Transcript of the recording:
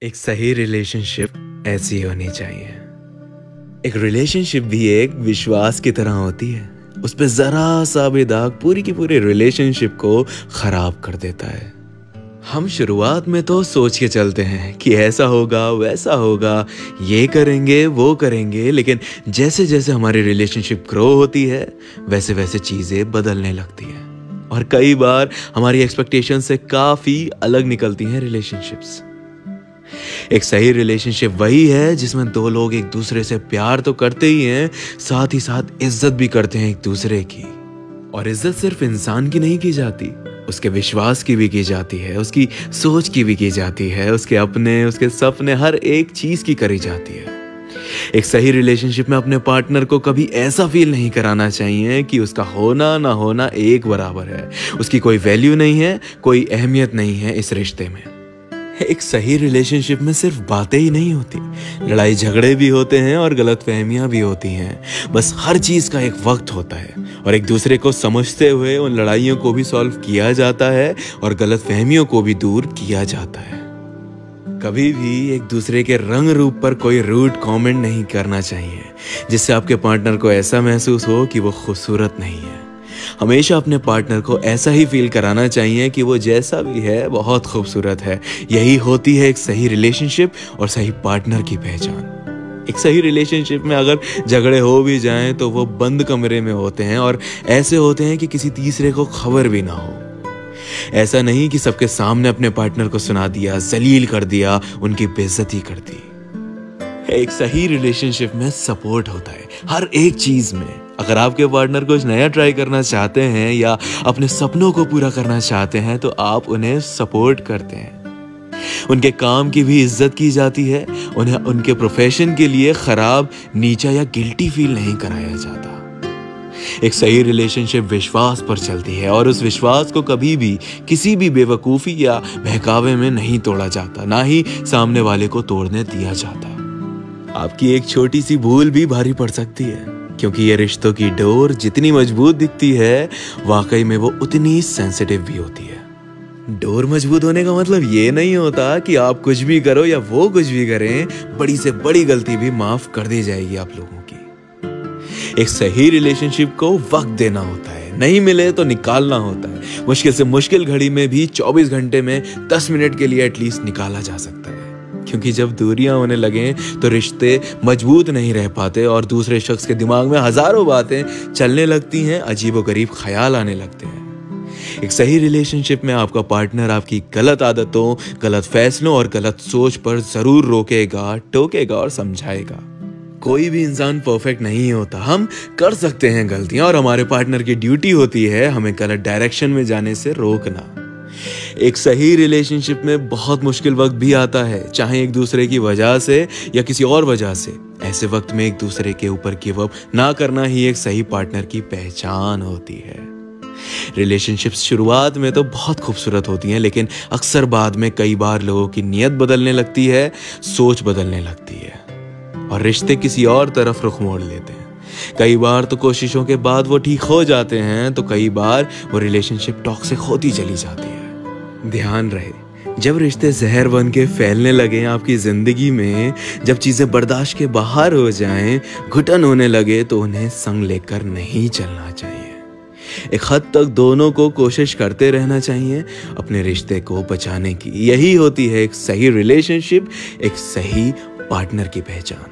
एक सही रिलेशनशिप ऐसी होनी चाहिए। एक रिलेशनशिप भी एक विश्वास की तरह होती है। उस पे जरा सा भी दाग पूरी की पूरी रिलेशनशिप को खराब कर देता है। हम शुरुआत में तो सोच के चलते हैं कि ऐसा होगा वैसा होगा, ये करेंगे वो करेंगे, लेकिन जैसे जैसे हमारी रिलेशनशिप ग्रो होती है वैसे वैसे चीजें बदलने लगती है और कई बार हमारी एक्सपेक्टेशन से काफी अलग निकलती हैं रिलेशनशिप्स। एक सही रिलेशनशिप वही है जिसमें दो लोग एक दूसरे से प्यार तो करते ही हैं, साथ ही साथ इज्जत भी करते हैं एक दूसरे की। और इज्जत सिर्फ इंसान की नहीं की जाती, उसके विश्वास की भी की जाती है, उसकी सोच की भी की जाती है, उसके अपने उसके सपने हर एक चीज की करी जाती है। एक सही रिलेशनशिप में अपने पार्टनर को कभी ऐसा फील नहीं कराना चाहिए कि उसका होना ना होना एक बराबर है, उसकी कोई वैल्यू नहीं है, कोई अहमियत नहीं है इस रिश्ते में। एक सही रिलेशनशिप में सिर्फ बातें ही नहीं होती, लड़ाई झगड़े भी होते हैं और गलतफहमियां भी होती हैं। बस हर चीज का एक वक्त होता है और एक दूसरे को समझते हुए उन लड़ाइयों को भी सॉल्व किया जाता है और गलतफहमियों को भी दूर किया जाता है। कभी भी एक दूसरे के रंग रूप पर कोई रूड कमेंट नहीं करना चाहिए जिससे आपके पार्टनर को ऐसा महसूस हो कि वो खूबसूरत नहीं है। हमेशा अपने पार्टनर को ऐसा ही फील कराना चाहिए कि वो जैसा भी है बहुत खूबसूरत है। यही होती है एक सही रिलेशनशिप और सही पार्टनर की पहचान। एक सही रिलेशनशिप में अगर झगड़े हो भी जाएं तो वो बंद कमरे में होते हैं और ऐसे होते हैं कि किसी तीसरे को खबर भी ना हो। ऐसा नहीं कि सबके सामने अपने पार्टनर को सुना दिया, जलील कर दिया, उनकी बेइज्जती कर दी। एक सही रिलेशनशिप में सपोर्ट होता है हर एक चीज में। अगर आपके पार्टनर कुछ नया ट्राई करना चाहते हैं या अपने सपनों को पूरा करना चाहते हैं तो आप उन्हें सपोर्ट करते हैं। उनके काम की भी इज्जत की जाती है, उन्हें उनके प्रोफेशन के लिए खराब, नीचा या गिल्टी फील नहीं कराया जाता। एक सही रिलेशनशिप विश्वास पर चलती है और उस विश्वास को कभी भी किसी भी बेवकूफ़ी या बहकावे में नहीं तोड़ा जाता, ना ही सामने वाले को तोड़ने दिया जाता। आपकी एक छोटी सी भूल भी भारी पड़ सकती है, क्योंकि ये रिश्तों की डोर जितनी मजबूत दिखती है वाकई में वो उतनी सेंसिटिव भी होती है। डोर मजबूत होने का मतलब ये नहीं होता कि आप कुछ भी करो या वो कुछ भी करें, बड़ी से बड़ी गलती भी माफ कर दी जाएगी आप लोगों की। एक सही रिलेशनशिप को वक्त देना होता है, नहीं मिले तो निकालना होता है। मुश्किल से मुश्किल घड़ी में भी 24 घंटे में 10 मिनट के लिए एटलीस्ट निकाला जा सकता है, क्योंकि जब दूरियां होने लगे तो रिश्ते मजबूत नहीं रह पाते और दूसरे शख्स के दिमाग में हजारों बातें चलने लगती हैं, अजीबोगरीब ख्याल आने लगते हैं। एक सही रिलेशनशिप में आपका पार्टनर आपकी गलत आदतों, गलत फैसलों और गलत सोच पर जरूर रोकेगा, टोकेगा और समझाएगा। कोई भी इंसान परफेक्ट नहीं होता, हम कर सकते हैं गलतियां और हमारे पार्टनर की ड्यूटी होती है हमें गलत डायरेक्शन में जाने से रोकना। एक सही रिलेशनशिप में बहुत मुश्किल वक्त भी आता है, चाहे एक दूसरे की वजह से या किसी और वजह से। ऐसे वक्त में एक दूसरे के ऊपर गिव अप ना करना ही एक सही पार्टनर की पहचान होती है। रिलेशनशिप्स शुरुआत में तो बहुत खूबसूरत होती हैं, लेकिन अक्सर बाद में कई बार लोगों की नीयत बदलने लगती है, सोच बदलने लगती है और रिश्ते किसी और तरफ रुख मोड़ लेते हैं। कई बार तो कोशिशों के बाद वो ठीक हो जाते हैं, तो कई बार वो रिलेशनशिप टॉक्सिक होती चली जाती है। ध्यान रहे, जब रिश्ते जहर बन के फैलने लगे आपकी जिंदगी में, जब चीजें बर्दाश्त के बाहर हो जाएं, घुटन होने लगे, तो उन्हें संग लेकर नहीं चलना चाहिए। एक हद तक दोनों को कोशिश करते रहना चाहिए अपने रिश्ते को बचाने की। यही होती है एक सही रिलेशनशिप, एक सही पार्टनर की पहचान।